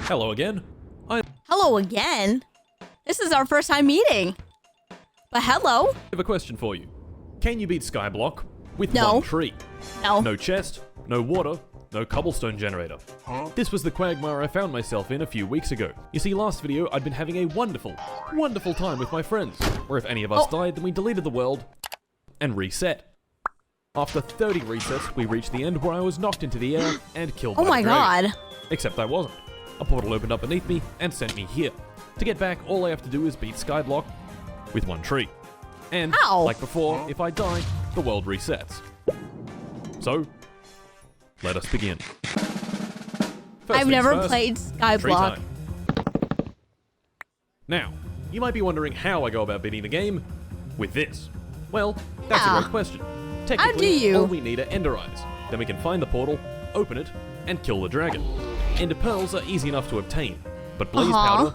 Hello again. Hello again? This is our first time meeting. But hello? I have a question for you. Can you beat Skyblock with No. one tree? No. No chest, no water, no cobblestone generator. This was the quagmire I found myself in a few weeks ago. You see, last video I'd been having a wonderful time with my friends, where if any of us died, then we deleted the world and reset. After 30 resets, we reached the end where I was knocked into the air and killed by Oh my the dragon. god. Except I wasn't. A portal opened up beneath me and sent me here. To get back, all I have to do is beat Skyblock with one tree. And, Ow. like before, if I die, the world resets. So, let us begin. First I've things never first, played tree Skyblock. time. Now, you might be wondering how I go about beating the game with this. Well, that's a great question. Technically, you? all we need are Ender Eyes. Then we can find the portal, open it, and kill the dragon. Ender Pearls are easy enough to obtain, but Blaze Powder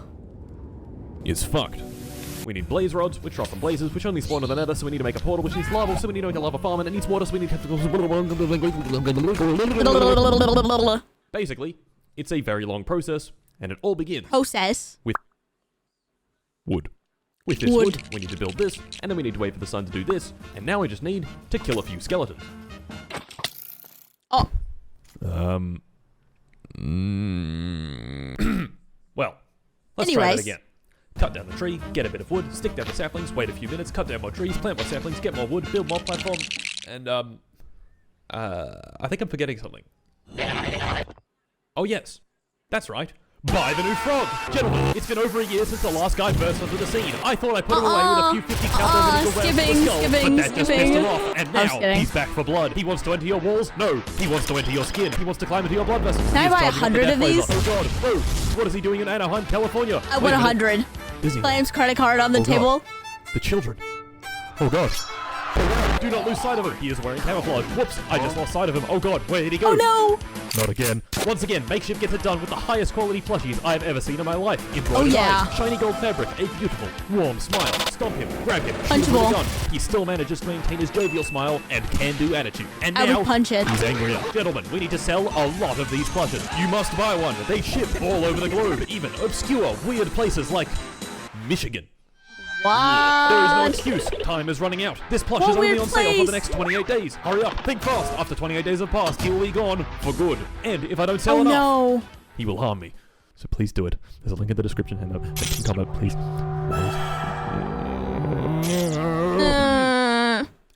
is fucked. We need Blaze Rods, which drop from blazes, which only spawn in the nether, so we need to make a portal, which needs lava, so we need to make a lava farm, and it needs water, so we need to... Basically, it's a very long process, and it all begins with wood. With this wood, we need to build this, and then we need to wait for the sun to do this, and now we just need to kill a few skeletons. Oh. Well, let's try that Anyways. again. Cut down the tree, get a bit of wood, stick down the saplings, wait a few minutes, cut down more trees, plant more saplings, get more wood, build more platform, and, I think I'm forgetting something. Oh yes, that's right. Buy the new frog! Gentlemen, it's been over a year since the last guy burst onto the scene. I thought I put him away with a few 50 counter illegal rounds to the skull, but that just pissed him off, and now he's back for blood. He wants to enter your walls? No. He wants to enter your skin. He wants to climb into your blood vessels. Can I buy 100 of these? Oh god, bro, what is he doing in Anaheim, California? I want 100. Busy. Flame's credit card on the table. The children. Oh god. Do not lose sight of him. He is wearing camouflage. Whoops, I just lost sight of him. Oh god, where did he go? Oh no! Not again. Once again, Makeshift gets it done with the highest quality plushies I've ever seen in my life. Embroidered eyes, shiny gold fabric, a beautiful, warm smile. Stomp him, grab him, shoot him with a gun. He still manages to maintain his jovial smile and can-do attitude. And now, I would punch it. he's angrier. Gentlemen, we need to sell a lot of these plushes. You must buy one. They ship all over the globe, even obscure, weird places like Michigan. What? There is no excuse. Time is running out. This plush is only on sale for the next 28 days. Hurry up. Think fast. After 28 days have passed, he will be gone for good. And if I don't sell enough, he will harm me. So please do it. There's a link in the description handout. Comment, please.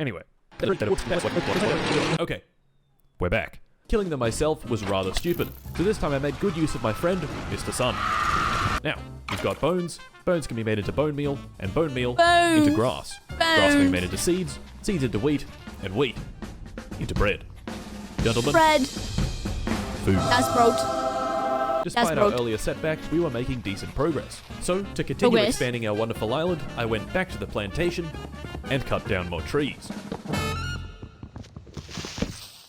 Anyway. Okay. We're back. Killing them myself was rather stupid. So this time I made good use of my friend, Mr. Sun. Now, we've got bones. Bones can be made into bone meal, and bone meal into grass. Grass can be made into seeds, seeds into wheat, and wheat into bread. Gentlemen, Bread. food. That's broke. Despite our earlier setback, we were making decent progress. So, to continue expanding our wonderful island, I went back to the plantation and cut down more trees.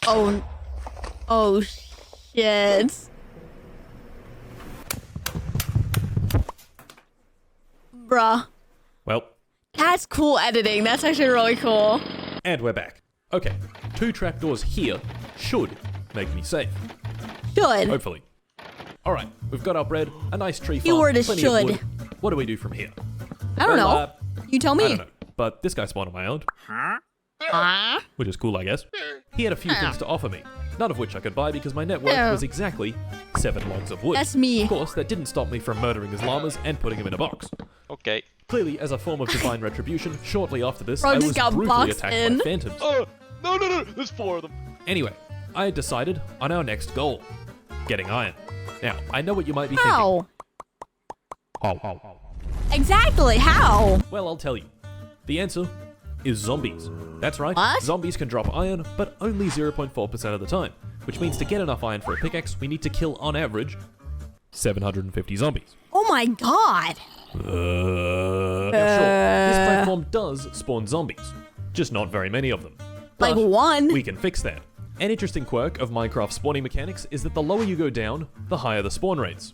Oh shit. Bruh. Well, That's cool editing. That's actually really cool. and we're back. Okay, 2 trapdoors here should make me safe. Should. Hopefully. Alright, we've got our bread, a nice tree farm, Keyword is plenty of should. wood. What do we do from here? I don't know. You tell me. I don't know, but this guy spawned on my island, which is cool, I guess. He had a few things to offer me, none of which I could buy because my net worth was exactly 7 logs of wood. That's me. Of course, that didn't stop me from murdering his llamas and putting him in a box. Okay. Clearly, as a form of divine retribution, shortly after this, Bro I just was got brutally boxed attacked in. by phantoms. No, there's 4 of them. Anyway, I had decided on our next goal, getting iron. Now, I know what you might be How? thinking. How? Exactly. How? Well, I'll tell you. The answer is zombies. That's right. What? Zombies can drop iron, but only 0.4% of the time, which means to get enough iron for a pickaxe, we need to kill, on average, 750 zombies. Oh my god. Now, sure, this platform does spawn zombies, just not very many of them. Like But one? we can fix that. An interesting quirk of Minecraft spawning mechanics is that the lower you go down, the higher the spawn rates.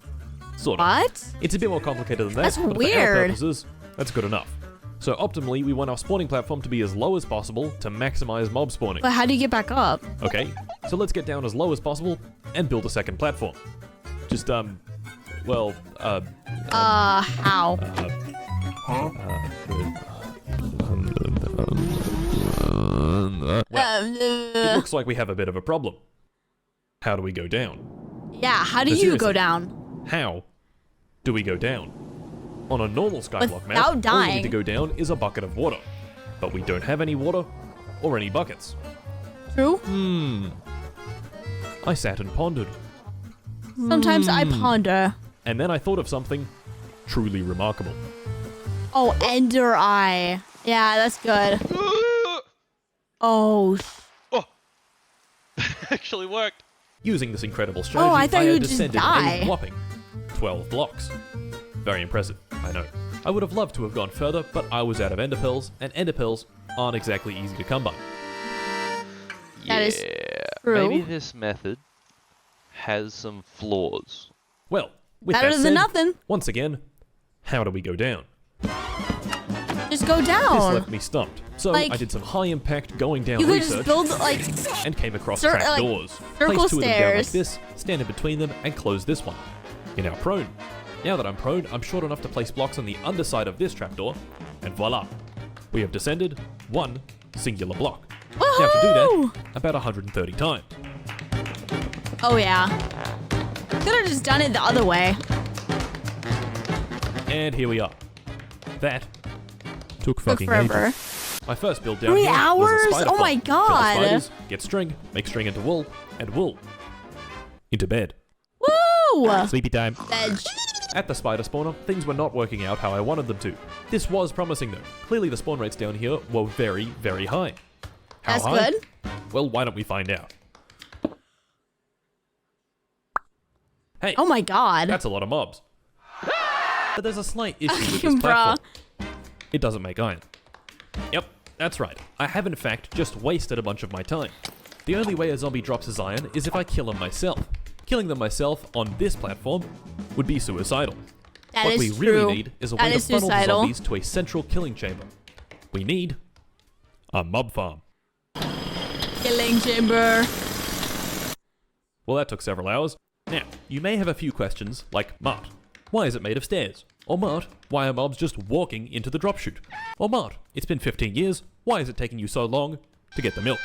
Sort of. What? It's a bit more complicated than that, That's but for our weird. purposes, that's good enough. So optimally, we want our spawning platform to be as low as possible to maximize mob spawning. But how do you get back up? Okay, so let's get down as low as possible and build a second platform. Just, Well, How? It looks like we have a bit of a problem. How do we go down? Yeah, how do No, you seriously. go down? How do we go down? On a normal Skyblock map, Without all we dying. need to go down is a bucket of water. But we don't have any water or any buckets. True. I sat and pondered. Sometimes I ponder. And then I thought of something truly remarkable. Oh, Ender Eye. Yeah, that's good. Oh. Oh, actually worked. Using this incredible strategy, I thought you had would just descended die. a whopping 12 blocks. Very impressive, I know. I would have loved to have gone further, but I was out of ender pearls, and ender pearls aren't exactly easy to come by. That is true. Maybe this method has some flaws. Well, with Better that than said, nothing. once again, how do we go down? Just go This down. left me stumped. So Like, I did some high impact going down You could research just build like and came across like, trapdoors. circle Place two of them down like stairs. this, stand in between them, and close this one. You're now prone. Now that I'm prone, I'm short enough to place blocks on the underside of this trapdoor, and voila. We have descended one singular block. Now to do Woohoo! that, about 130 times. Oh yeah. Could have just done it the other way. And here we are. That took Took fucking forever. ages. My first build down 3 here was a hours? spider Oh my farm. Kill the God. spiders, get string, make string into wool, and wool into bed. Woo! Sleepy time. Veg. At the spider spawner, things were not working out how I wanted them to. This was promising though. Clearly the spawn rates down here were very, very high. How That's high? good. Well, why don't we find out? Hey, Oh my god. that's a lot of mobs. But there's a slight issue with this Bruh. platform. It doesn't make iron. Yep, that's right. I have in fact just wasted a bunch of my time. The only way a zombie drops his iron is if I kill him myself. Killing them myself on this platform would be suicidal. That What is we true. really need is a That way to is funnel the suicidal. zombies to a central killing chamber. We need a mob farm. Killing chamber. Well, that took several hours. Now, you may have a few questions, like, Mart, why is it made of stairs? Or Mart, why are mobs just walking into the drop chute? Or Mart, it's been 15 years, why is it taking you so long to get the milk?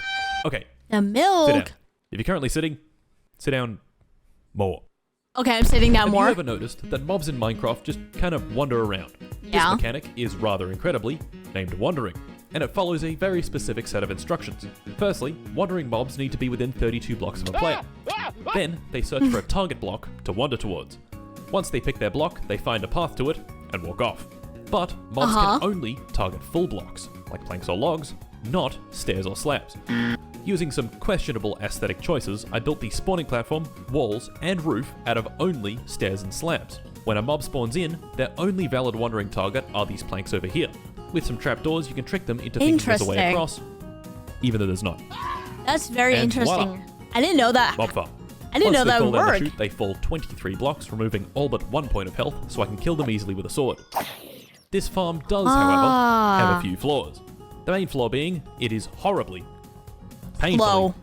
Okay, The sit down. milk. If you're currently sitting, sit down more. Okay, I'm sitting down Have more. you ever noticed that mobs in Minecraft just kind of wander around? Yeah. This mechanic is rather incredibly named wandering, and it follows a very specific set of instructions. Firstly, wandering mobs need to be within 32 blocks of a player. Then, they search for a target block to wander towards. Once they pick their block, they find a path to it and walk off. But mobs can only target full blocks, like planks or logs, not stairs or slabs. Using some questionable aesthetic choices, I built the spawning platform, walls, and roof out of only stairs and slabs. When a mob spawns in, their only valid wandering target are these planks over here. With some trapdoors, you can trick them into thinking there's a way Interesting. across, even though there's not. That's very And interesting. voila. I didn't know that. Mob farm. I didn't know Once they that fall would down the work. chute, they fall 23 blocks, removing all but 1 point of health, so I can kill them easily with a sword. This farm does, however, have a few flaws. The main flaw being, it is horribly, painfully, Slow.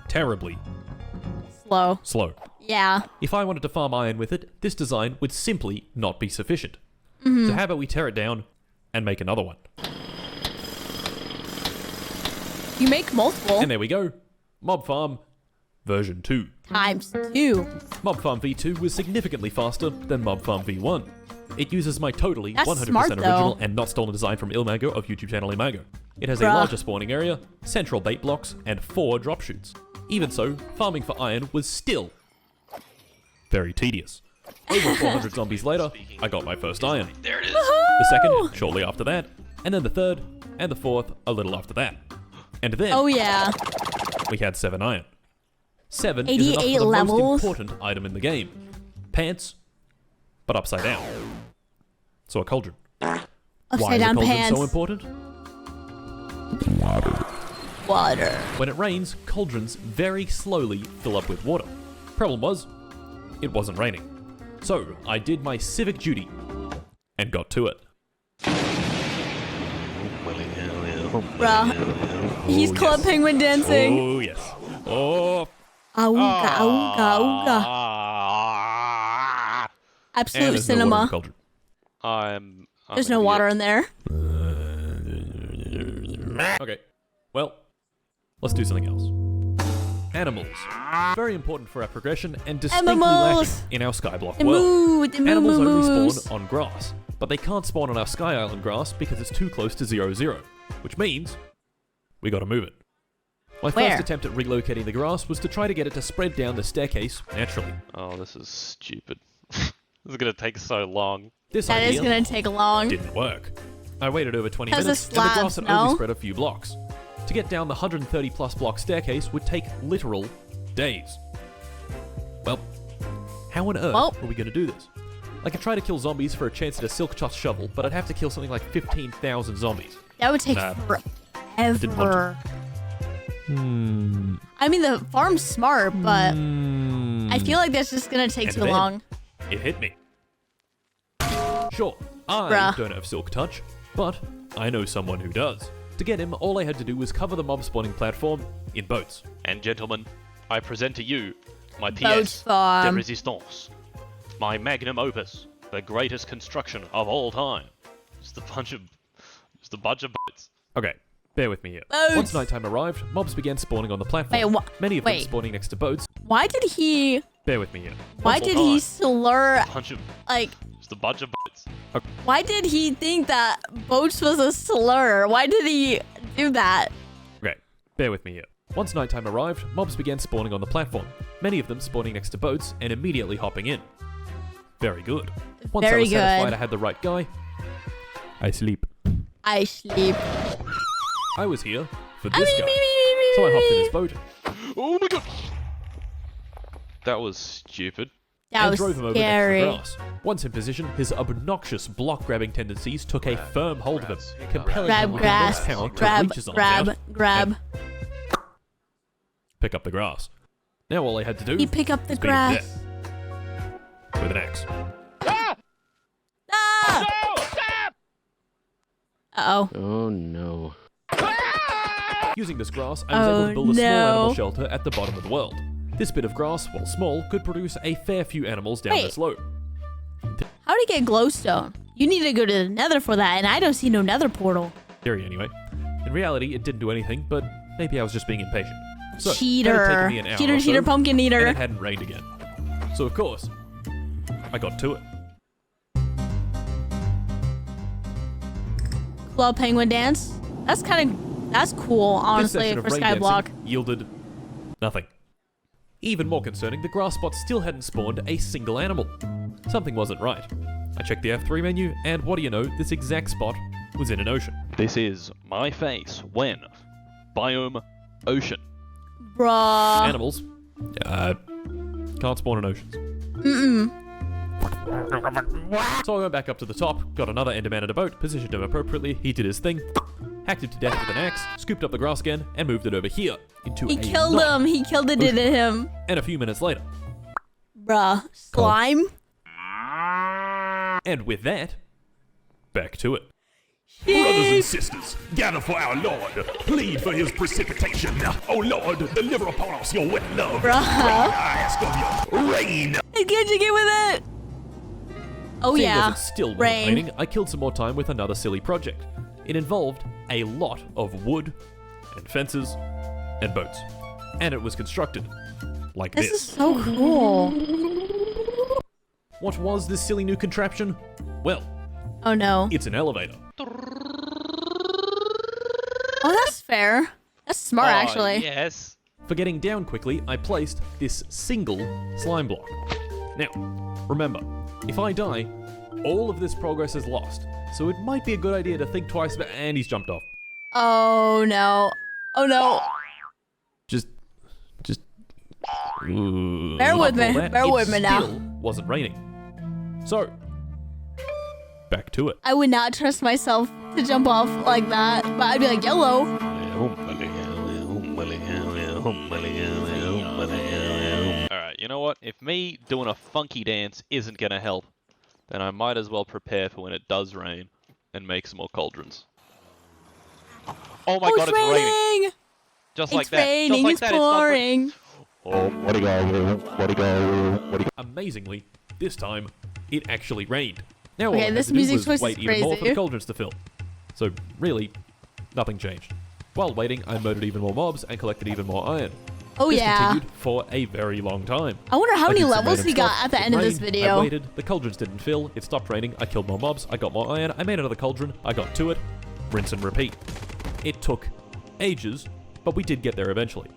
terribly Slow. slow. Yeah. If I wanted to farm iron with it, this design would simply not be sufficient. Mm-hmm. So how about we tear it down and make another one? You make multiple And there we go. Mob Farm version 2. times 2. Mob Farm V2 was significantly faster than Mob Farm V1. It uses my totally That's 100% smart, original though. and not stolen design from Ilmago of YouTube channel Imago. It has a Bruh. larger spawning area, central bait blocks, and 4 drop chutes. Even so, farming for iron was still very tedious. Over 400 zombies later, I got my first iron. There it is. The second, shortly after that, and then the third, and the fourth, a little after that. And then, Oh yeah. we had 7 iron. 7 is enough 88 for the levels. most important item in the game. Pants, but upside down. So a cauldron. Why Upside is a down cauldron pants. so important? Water. When it rains, cauldrons very slowly fill up with water. Problem was, it wasn't raining. So I did my civic duty and got to it. Bruh. He's club yes. penguin dancing. Oh yes. Oh, Auga, auga, auga. Absolute and there's no water in cinema. the cauldron. I'm There's an no idiot. water in there. Okay, well, let's do something else. Animals. Very important for our progression and distinctly Animals. lacking in our Skyblock The world. moo, the moo, Animals moo, only moos. spawn on grass, but they can't spawn on our Sky Island grass because it's too close to 0-0, which means we gotta move it. My Where? first attempt at relocating the grass was to try to get it to spread down the staircase naturally. Oh, this is stupid. This is gonna take so long. This That is idea gonna take long. didn't work. I waited over 20 Has minutes a and the grass slab, had only no? spread a few blocks. To get down the 130 plus block staircase would take literal days. Well, how on earth Well. are we going to do this? I could try to kill zombies for a chance at a silk touch shovel, but I'd have to kill something like 15,000 zombies. That would take Nah. Didn't want forever. I mean, the farm's smart, but I feel like that's just gonna take And too then- long. It hit me. Sure, I Bruh. don't have silk touch, but I know someone who does. To get him, all I had to do was cover the mob spawning platform in boats. And gentlemen, I present to you my Boat pièce de farm. résistance. My magnum opus, the greatest construction of all time. Just a bunch of boats. Okay, bear with me here. Boats. Once nighttime arrived, mobs began spawning on the platform. Wait, Many of them wait. spawning next to boats. Why did he? Bear with me here. Why did he slur? Bunch of Like, just a bunch of boats. why did he think that boats was a slur? Why did he do that? Okay, bear with me here. Once nighttime arrived, mobs began spawning on the platform. Many of them spawning next to boats and immediately hopping in. Very good. Once I Very was satisfied good. I had the right guy, I sleep. I sleep. I was here for I this mean, guy. me, me, me, So I me, hopped in me. his boat Oh my god! That was stupid. That and was drove him over scary. next to the grass. Once in position, his obnoxious block-grabbing tendencies took a firm hold of him, compelling him Grab with grass. immense power to Grab, reach his arms grab, out grab. and pick up the grass. Now all I had to do He pick up the was beat him to grass. death with an axe. Ah! Uh-oh. Oh no. Using this grass, I was able Oh, to build a small animal no. shelter at the bottom of the world. This bit of grass, while small, could produce a fair few animals down Wait. this slope. How to get glowstone? You need to go to the nether for that, and I don't see no nether portal. Theory, anyway. In reality, it didn't do anything, but maybe I was just being impatient. So, it had Cheater. taken me an hour Cheater, or so, cheater, pumpkin and eater. it hadn't rained again. So, of course, I got to it. Club penguin dance. That's cool, This honestly, session for of rain Skyblock. dancing yielded nothing. Even more concerning, the grass spot still hadn't spawned a single animal. Something wasn't right. I checked the F3 menu, and what do you know, this exact spot was in an ocean. This is my face when biome ocean. Bruh. Animals can't spawn in oceans. So I went back up to the top, got another Enderman in a boat, positioned him appropriately, he did his thing, hacked him to death with an axe, scooped up the grass again, and moved it over here into He a killed knot. him. He killed it in him. And a few minutes later. Bruh. Slime? And with that, back to it. Brothers and sisters, gather for our Lord. Plead for his precipitation. Oh Lord, deliver upon us your wet love. Bruh. I ask of you, rain. Can't you get with it? Oh, Seeing yeah. as it still wasn't Rain. raining, I killed some more time with another silly project. It involved a lot of wood, and fences, and boats. And it was constructed like This this. is so cool. What was this silly new contraption? Well, Oh, no. it's an elevator. Oh, that's fair. That's smart, Oh, actually. Yes. For getting down quickly, I placed this single slime block. Now, remember, if I die, all of this progress is lost. So it might be a good idea to think twice about. And he's jumped off. Oh, no. Oh, no. Just. Ooh. Bear with me. After all that, Bear with me now. It still wasn't raining. So, back to it. I would not trust myself to jump off like that, but I'd be like, YOLO. Alright, you know what? If me doing a funky dance isn't gonna help, then I might as well prepare for when it does rain and make some more cauldrons. Oh my Oh, god, it's it's raining! raining. Just like It's that. raining. Just like It's that. It's not pouring. What do you go? Amazingly, this time, it actually rained. Now all Okay, I had this to do music was choice wait is even more for crazy. the cauldrons to fill. So really, nothing changed. While waiting, I murdered even more mobs and collected even more iron. Oh This yeah. continued for a very long time. I wonder how I many did some levels random he got stuff. at the It end of this rained, I video. waited, the cauldrons didn't fill, it stopped raining, I killed more mobs, I got more iron, I made another cauldron, I got to it, rinse and repeat. It took ages, but we did get there eventually.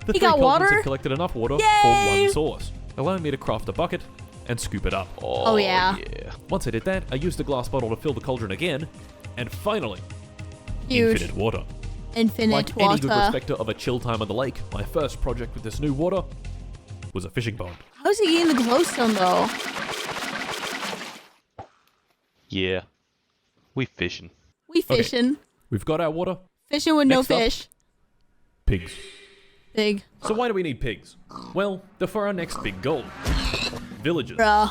The He three got cauldrons water? had collected enough water Yay! for one source, allowing me to craft a bucket and scoop it up. Oh, yeah. Once I did that, I used a glass bottle to fill the cauldron again, and finally, Huge. infinite water. Infinite Like any good water. respecter of a chill time on the lake, my first project with this new water was a fishing pond. How's he getting the glowstone though? Yeah. We fishing. We fishing. We've got our water. Fishing with no Next up. fish. Pigs. Big. So why do we need pigs? Well, they're for our next big goal. Villages. Bruh.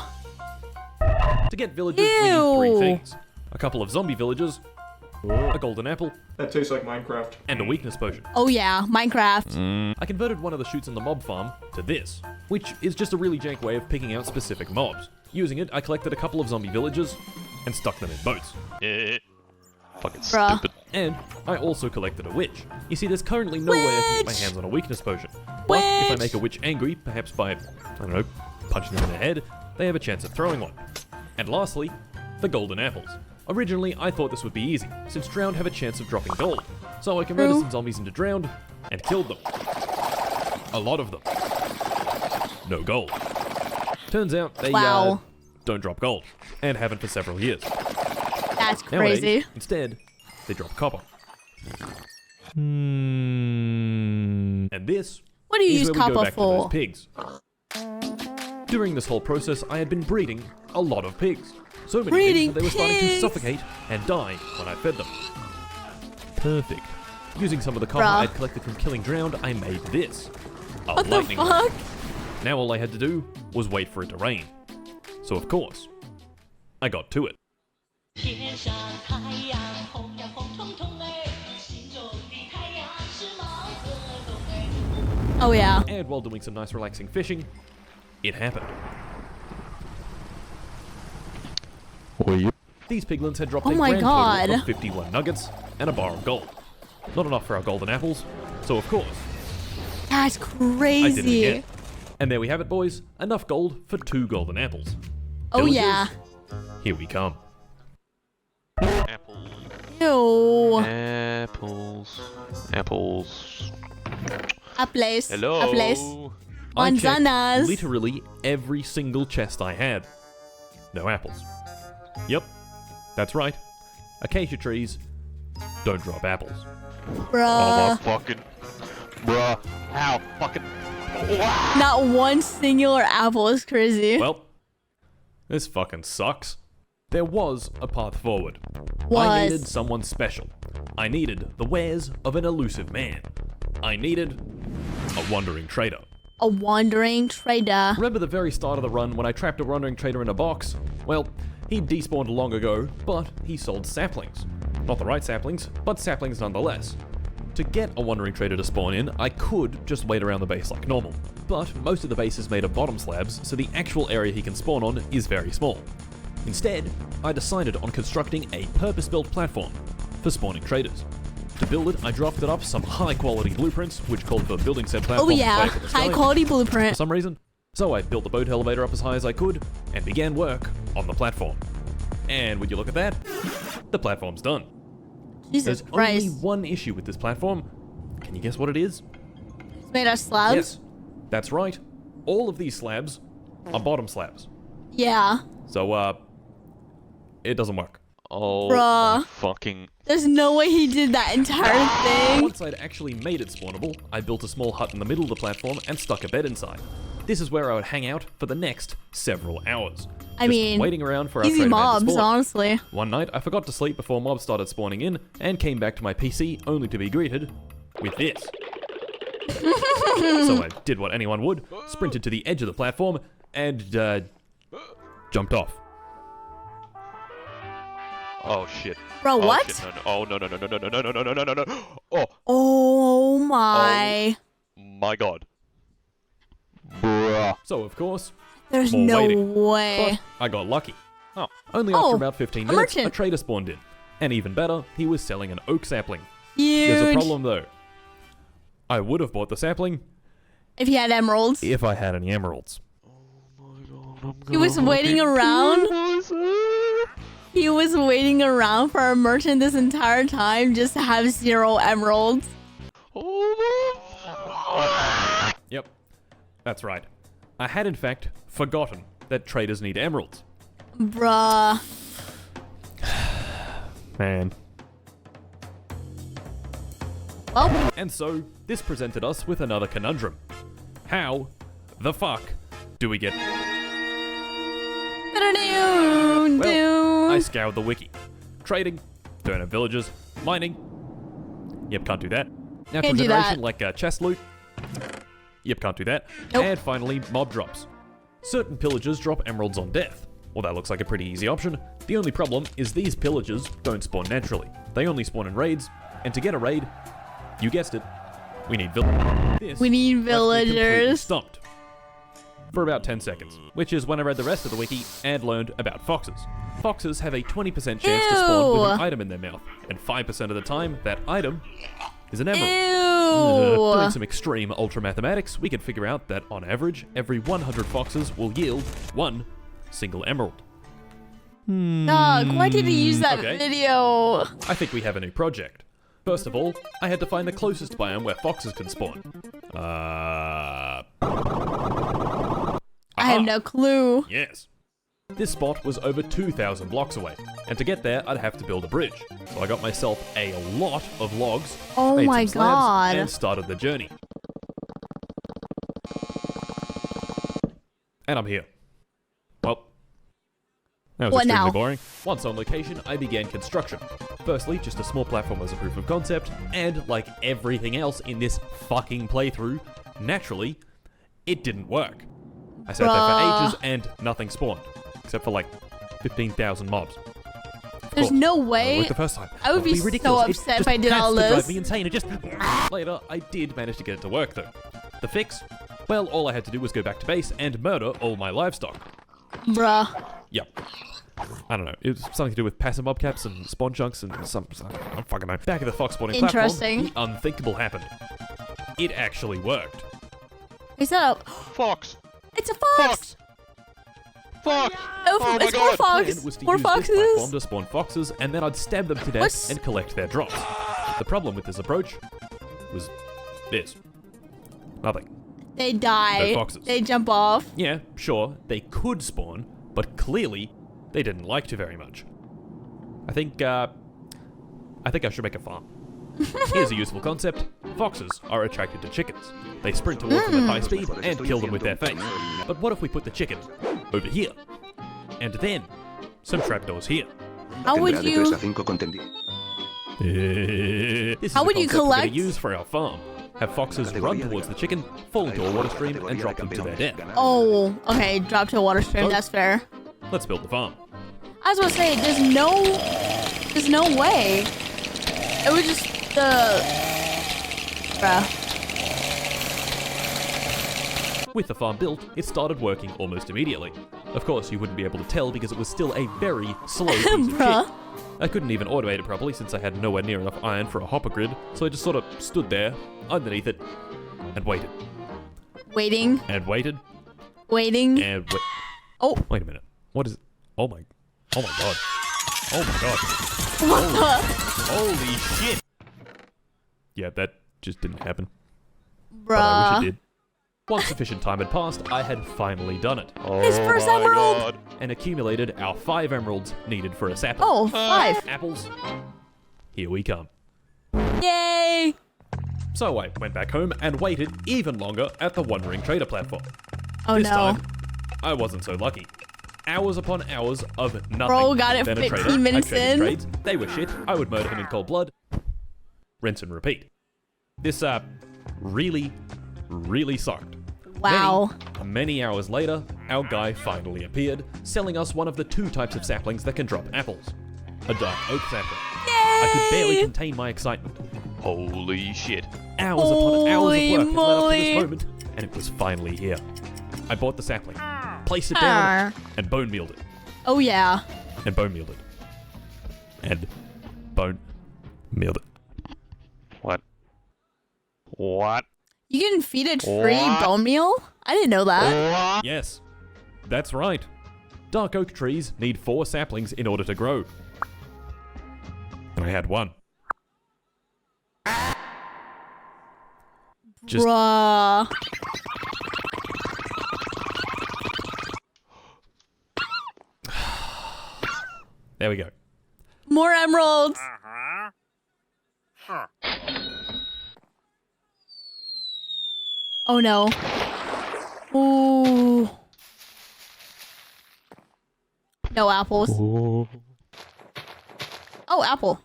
To get villages, we need three Ew. things. A couple of zombie villages, a golden apple, That tastes like Minecraft. and a weakness potion. Oh yeah, Minecraft. I converted one of the shoots in the mob farm to this, which is just a really jank way of picking out specific mobs. Using it, I collected a couple of zombie villages and stuck them in boats. Fucking Bruh. stupid. And I also collected a witch. You see, there's currently no way I can get my Witch! hands on a weakness potion. But if I Witch! make a witch angry, perhaps by, I don't know, punching them in the head, they have a chance of throwing one. And lastly, the golden apples. Originally, I thought this would be easy, since drowned have a chance of dropping gold. So I converted True. some zombies into drowned and killed them. A lot of them. No gold. Turns out they Wow. don't drop gold, and haven't for several years. That's Nowadays, crazy. instead, they drop copper. And this What do you is use where we go copper back for? to those pigs. During this whole process, I had been breeding a lot of pigs. So many Breeding pigs that they were starting to pigs! suffocate and die when I fed them. Perfect. Using some of the copper Bruh. I'd collected from killing drowned, I made this. A What the lightning rod. fuck? Now all I had to do was wait for it to rain. So of course, I got to it. 天上太阳红呀红彤彤哎，心中的太阳是毛泽东哎。 Oh yeah. And while doing some nice relaxing fishing, it happened. These piglins had dropped Oh a my grand God. total of 51 nuggets and a bar of gold. Not enough for our golden apples, so of course, That's I did it crazy. again. And there we have it, boys. Enough gold for 2 golden apples. Oh Villagers, yeah. Here we come. Apples. Ew. Apples. Apples. A place. Hello. A place. I checked Manzanas. literally every single chest I had. No apples. Yep, that's right. Acacia trees don't drop apples. Oh Bruh. my fucking. Bruh. How fucking. Wow. Not one singular apple is crazy. Well, this fucking sucks. There was a path forward. I Was. needed someone special. I needed the wares of an elusive man. I needed a wandering trader. A wandering trader. Remember the very start of the run when I trapped a wandering trader in a box? Well, he despawned long ago, but he sold saplings. Not the right saplings, but saplings nonetheless. To get a wandering trader to spawn in, I could just wait around the base like normal. But most of the base is made of bottom slabs, so the actual area he can spawn on is very small. Instead, I decided on constructing a purpose-built platform for spawning traders. To build it, I drafted up some high-quality blueprints, which called for building said platform Oh yeah. high up in the sky High quality for blueprint. some reason. So I built the boat elevator up as high as I could, and began work on the platform. And would you look at that? The platform's done. Jesus There's Christ. only one issue with this platform. Can you guess what it is? It's made of slabs? Yes, that's right. All of these slabs are bottom slabs. Yeah. So, it doesn't work. Oh Bruh. my fucking. There's no way he did that entire thing. Once I'd actually made it spawnable, I built a small hut in the middle of the platform and stuck a bed inside. This is where I would hang out for the next several hours. I Just mean, waiting around for our easy trader man to mobs, spawn. honestly. One night, I forgot to sleep before mobs started spawning in, and came back to my PC only to be greeted with this. So I did what anyone would, sprinted to the edge of the platform, and, jumped off. Oh shit. Bro, Oh, what? shit, no, no. Oh no no no no no no no no no no no no no. Oh Oh my. my god. Bruh. So, of course, There's More no waiting. way. But I got lucky. Oh. Only Oh, after about 15 a minutes, a merchant. trader spawned in. And even better, he was selling an oak sapling. Huge. There's a problem though. I would have bought the sapling If he had emeralds. if I had any emeralds. He was waiting around. He was waiting around for a merchant this entire time just to have 0 emeralds. Yep, that's right. I had in fact forgotten that traders need emeralds. Bruh. Man. Well, And so, this presented us with another conundrum. How the fuck do we get... Well, I scoured the wiki. Trading, don't have villagers, mining. Yep, can't do that. Natural Can't do generation that. like chest loot. Yep, can't do that. Nope. And finally, mob drops. Certain pillagers drop emeralds on death. Well, that looks like a pretty easy option. The only problem is these pillagers don't spawn naturally. They only spawn in raids, and to get a raid, you guessed it, we need villagers. We need left me completely villagers. stumped. For about 10 seconds, which is when I read the rest of the wiki and learned about foxes. Foxes have a 20% chance to spawn with an Ew. item in their mouth, and 5% of the time, that item is an emerald. Ew. Doing some extreme ultra mathematics, we can figure out that on average, every 100 foxes will yield 1 single emerald. Dog, why did he use that Okay. video? I think we have a new project. First of all, I had to find the closest biome where foxes can spawn. I have no clue. Yes. This spot was over 2,000 blocks away, and to get there, I'd have to build a bridge. So I got myself a lot of logs, Oh made my some slabs, God. and started the journey. And I'm here. Well, that was What extremely now? boring. Once on location, I began construction. Firstly, just a small platform as a proof of concept, and like everything else in this fucking playthrough, naturally, it didn't work. I sat there Bruh. for ages and nothing spawned, except for like 15,000 mobs. Of There's course, no it way. worked the first time. I would That be so ridiculous. It upset if just I did has all to this. drive me insane. It just later, I did manage to get it to work though. The fix? Well, all I had to do was go back to base and murder all my livestock. Bruh. Yep. I don't know. It was something to do with passive mob caps and spawn chunks and some I don't fucking know. Back at the fox spawning platform, Interesting. the unthinkable happened. It actually worked. Is that a... Fox! It's a fox! Fox! Oh, Oh my it's more God. Plan fox! was to More use this platform foxes! to spawn foxes, and then I'd stab them to death What's- and collect their drops. The problem with this approach was this. Nothing. They die. No foxes. They jump off. Yeah, sure, they could spawn, but clearly they didn't like to very much. I think I should make a farm. Here's a useful concept. Foxes are attracted to chickens. They sprint towards them at high speed and kill them with their face. But what if we put the chicken over here? And then some trapdoors here. How would you... This is How a would you concept we're collect- gonna use for our farm. Have foxes run towards the chicken, fall into a water stream, and drop them to their death. Oh, okay. Drop to a water stream. Oh. That's fair. Let's build the farm. I was gonna say, there's no way. It was just the... Bruh. With the farm built, it started working almost immediately. Of course, you wouldn't be able to tell because it was still a very slow piece of Bruh. shit. I couldn't even automate it properly since I had nowhere near enough iron for a hopper grid, so I just sort of stood there, underneath it, and waited. Waiting. And waited, Waiting. and wait. Oh, Wait a minute. What is it? Oh my god. Oh my god. what the... Holy shit! Yeah, that just didn't happen. But I wish Bruh. it did. Once sufficient time had passed, I had finally done it. His first emerald! God. And accumulated our 5 emeralds needed for a sapling. Oh, 5. Apples, here we come. Yay! So I went back home and waited even longer at the Wandering Trader platform. Oh This no. time, I wasn't so lucky. Hours upon hours of nothing. Bro got it Then a 15 trader, minutes I traded in. Trades, they were shit. I would murder him in cold blood. Rinse and repeat. This really sucked. Wow. Many hours later, our guy finally appeared, selling us one of the 2 types of saplings that can drop apples. A dark oak sapling. I could barely Yay! contain my excitement. Holy shit. Hours upon hours of Holy work had led up to moly. this moment, and it was finally here. I bought the sapling, placed it down, and bone mealed it. Oh yeah. And bone mealed it. And bone mealed it. What? What? You can feed a tree What? bone meal? I didn't know that. Yes, that's right. Dark oak trees need 4 saplings in order to grow. And I had 1. Just Bruh. there we go. More emeralds. Oh no. Ooh. No apples. Oh. Oh, apple.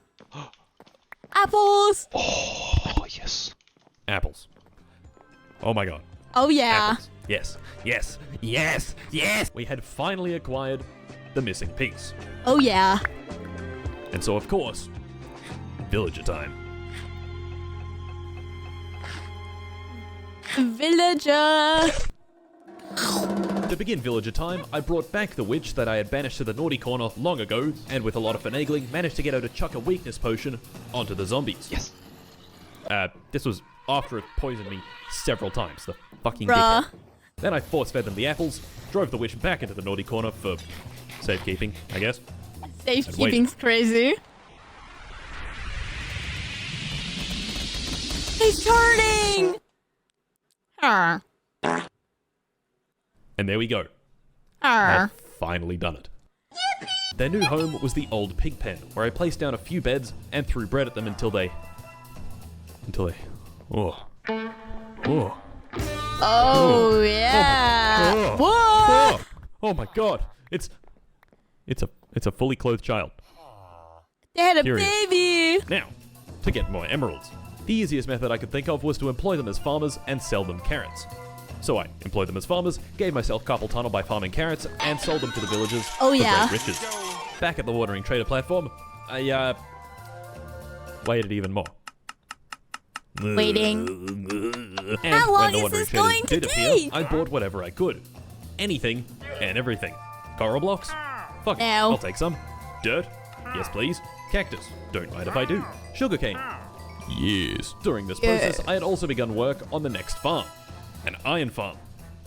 Apples. Oh, yes. Apples. Oh my god. Oh yeah. Apples. Yes, yes, yes, yes! We had finally acquired the missing piece. Oh yeah. And so, of course, villager time. Villager. To begin villager time, I brought back the witch that I had banished to the naughty corner long ago, and with a lot of finagling, managed to get her to chuck a weakness potion onto the zombies. Yes. This was after it poisoned me several times, the fucking Bruh. dickhead. Then I force-fed them the apples, drove the witch back into the naughty corner for safekeeping, I guess. Safekeeping's crazy. He's turning. And there we go. Arr. I've finally done it. Their new home was the old pig pen, where I placed down a few beds and threw bread at them until they... Oh. Oh. Oh yeah. Oh. What? Oh my god. It's a fully clothed child. They had a Period. baby. Now, to get more emeralds. The easiest method I could think of was to employ them as farmers and sell them carrots. So I employed them as farmers, gave myself carpal tunnel by farming carrots, and sold them to the villagers Oh, for yeah. great riches. Back at the watering trader platform, I waited even more. Waiting. And How long when the is watering this traders going to did appear, take? I bought whatever I could. Anything and everything. Coral blocks? Fuck, No. I'll take some. Dirt? Yes, please. Cactus? Don't mind if I do. Sugarcane? Yes. During this process, I had also begun work on the next farm. An iron farm.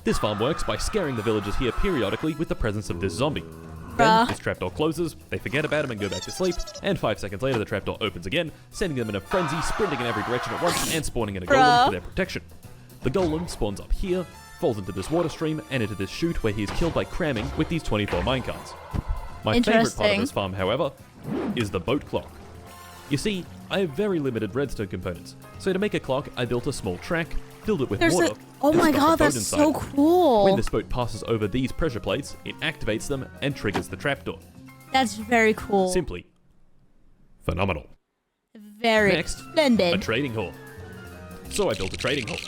This farm works by scaring the villagers here periodically with the presence of this zombie. Then, Bruh. this trapdoor closes, they forget about him and go back to sleep, and 5 seconds later the trapdoor opens again, sending them in a frenzy, sprinting in every direction at once, and spawning in a golem Bruh. for their protection. The golem spawns up here, falls into this water stream, and into this chute where he is killed by cramming with these 24 minecarts. My favorite part of Interesting. this farm, however, is the boat clock. You see, I have very limited redstone components, so to make a clock, I built a small track, filled it with There's water, a. Oh and my stuck a god, boat that's inside so it. cool. When this boat passes over these pressure plates, it activates them and triggers the trapdoor. That's very cool. Simply phenomenal. Very Next, a splendid. trading hall. So I built a trading hall.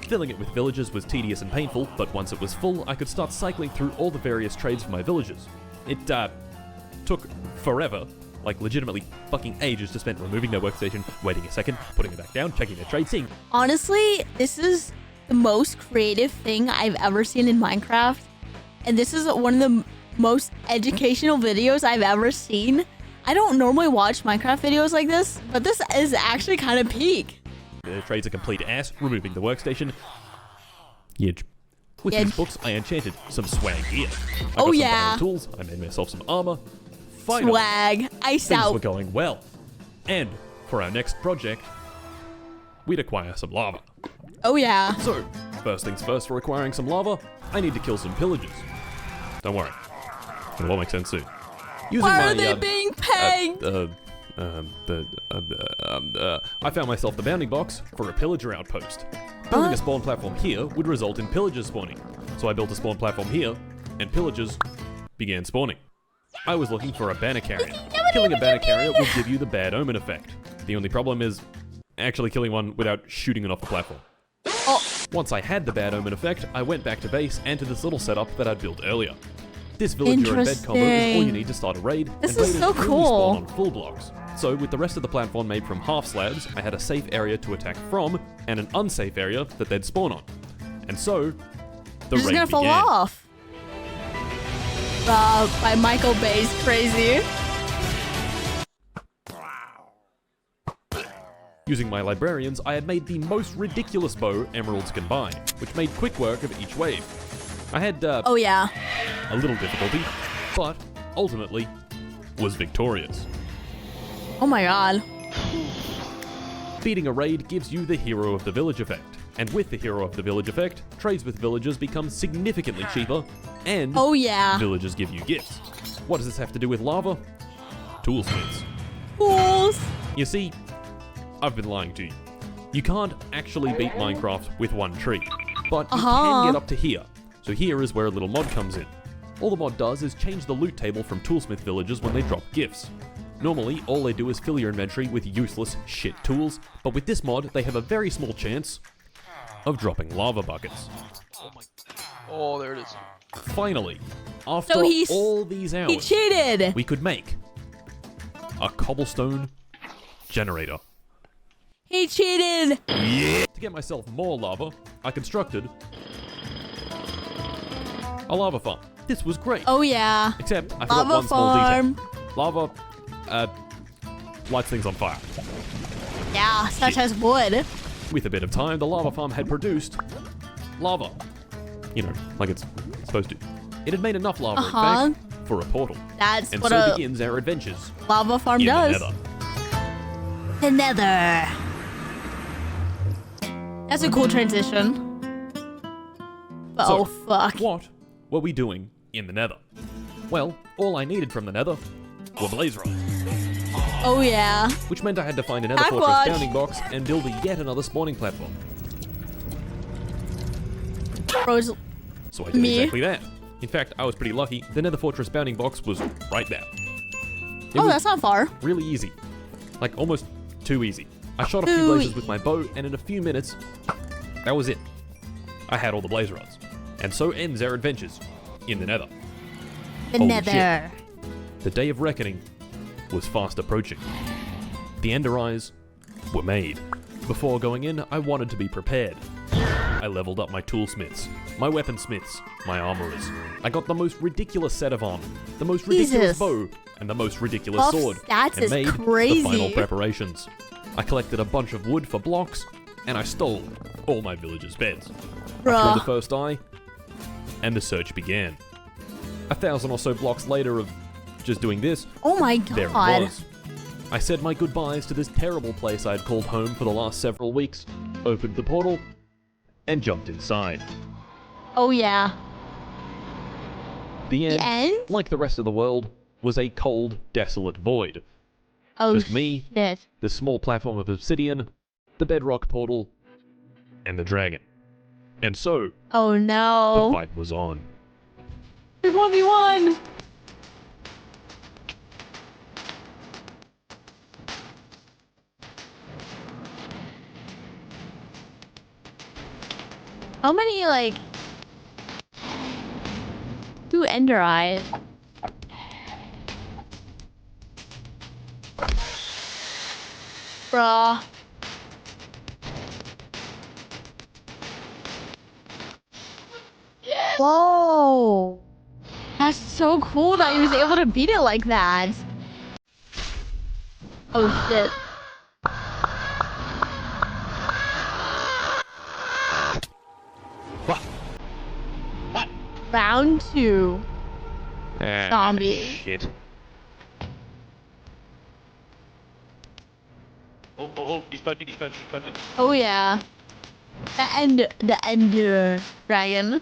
Filling it with villagers was tedious and painful, but once it was full, I could start cycling through all the various trades for my villagers. It took forever, like legitimately fucking ages to spend removing their workstation, waiting a second, putting it back down, checking their trade, seeing Honestly, this is the most creative thing I've ever seen in Minecraft. And this is one of the most educational videos I've ever seen. I don't normally watch Minecraft videos like this, but this is actually kind of peak. their trades a complete ass, removing the workstation. Yidge. With Yidge. these books, I enchanted some swag gear. I got Oh, some yeah. diamond tools, I made myself some armor. Finally, Swag. Ice things were out. going well. And for our next project, we'd acquire some lava. Oh yeah. So, first things first, for acquiring some lava, I need to kill some pillagers. Don't worry, it'll all make sense soon. Using Why my, are they being pegged? I found myself the bounding box for a pillager outpost. Building a spawn platform here would result in pillagers spawning. So I built a spawn platform here, and pillagers began spawning. I was looking for a banner carrier. Killing a banner carrier will give you the bad omen effect. The only problem is actually killing one without shooting it off the platform. Oh, Once I had the bad omen effect, I went back to base and to this little setup that I'd built earlier. This villager and bed combo is all you Interesting. need to start a raid, This and is raiders so only cool. spawn on full blocks. So with the rest of the platform made from half slabs, I had a safe area to attack from, and an unsafe area that they'd spawn on. And so, the they're just raid gonna fall began. off. By Michael Bay's crazy. Using my librarians, I had made the most ridiculous bow emeralds can buy, which made quick work of each wave. I had Oh yeah. a little difficulty, but ultimately was victorious. Oh my god. Beating a raid gives you the Hero of the Village effect, and with the Hero of the Village effect, trades with villagers become significantly cheaper, and Oh yeah. villagers give you gifts. What does this have to do with lava? Toolsmiths. Fools. You see, I've been lying to you. You can't actually beat Minecraft with one tree, but you can get up to here. So here is where a little mod comes in. All the mod does is change the loot table from toolsmith villagers when they drop gifts. Normally, all they do is fill your inventory with useless shit tools, but with this mod, they have a very small chance of dropping lava buckets. Oh my. Oh, there it is. Finally, after So all these hours, He cheated. we could make a cobblestone generator. He cheated. To get myself more lava, I constructed a lava farm. This was great. Oh yeah. Except I forgot Lava one small farm. detail. Lava, lights things on fire. Yeah, such as wood. With a bit of time, the lava farm had produced lava. You know, like it's supposed to. It had made enough lava, in fact, for a portal. That's And what so a begins our adventures lava farm in does. the Nether. The Nether. That's a cool transition. But So, oh fuck. What were we doing in the Nether? Well, all I needed from the Nether were blaze rods, Oh yeah. which meant I had to find another Backwatch. fortress bounding box and build yet another spawning platform. Bros. So I did Me. exactly that. In fact, I was pretty lucky. The Nether Fortress bounding box was right there. It Oh, was that's not far. really easy. Like, almost too easy. I shot a few Too blazes with my bow, and in a few minutes, that was it. I had all the blaze rods. And so ends our adventures in the Nether. The Holy Nether. The day of reckoning was fast approaching. The Ender Eyes were made. Before going in, I wanted to be prepared. I leveled up my toolsmiths, my weaponsmiths, my armorers. I got the most ridiculous set of armor, the most ridiculous Jesus. bow, and the most ridiculous Buff sword, stats and is made crazy. the final preparations. I collected a bunch of wood for blocks, and I stole all my villagers' beds. I Bruh. killed the first eye, and the search began. 1,000 or so blocks later of just doing this, Oh my there it god. was. I said my goodbyes to this terrible place I had called home for the last several weeks, opened the portal, and jumped inside. Oh yeah. The end, The end? like the rest of the world, was a cold, desolate void. Oh Just me, shit. the small platform of obsidian, the bedrock portal, and the dragon. And so, Oh the no. fight was on. There's 1v1. How many, like, two Ender Eyes? Bruh. Whoa. That's so cool that he was able to beat it like that. Oh shit. What? Round 2. Zombie. Shit. Oh, he's punching. Oh yeah. The Ender Dragon.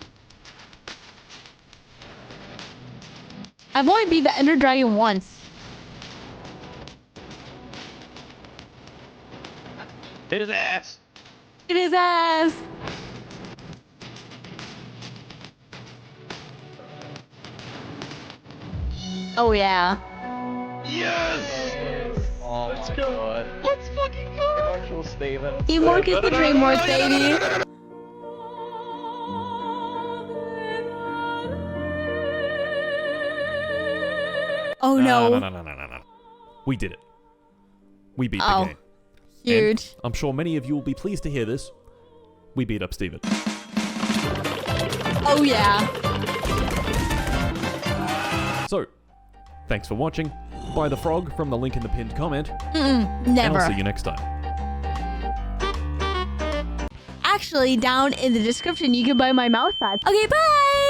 I've only beat the Ender Dragon once. Hit his ass! Hit his ass! Oh yeah. Yes! Oh let's go! God. Let's fucking go! Marshall Steven. Teamwork is the dreamwork, baby. Oh no. No. We did it. We beat the game. Huge. And I'm sure many of you will be pleased to hear this. We beat up Steven. Oh yeah. So, thanks for watching. Buy the frog from the link in the pinned comment. And Never. I'll see you next time. Actually, down in the description, you can buy my mouse pad. Okay, bye!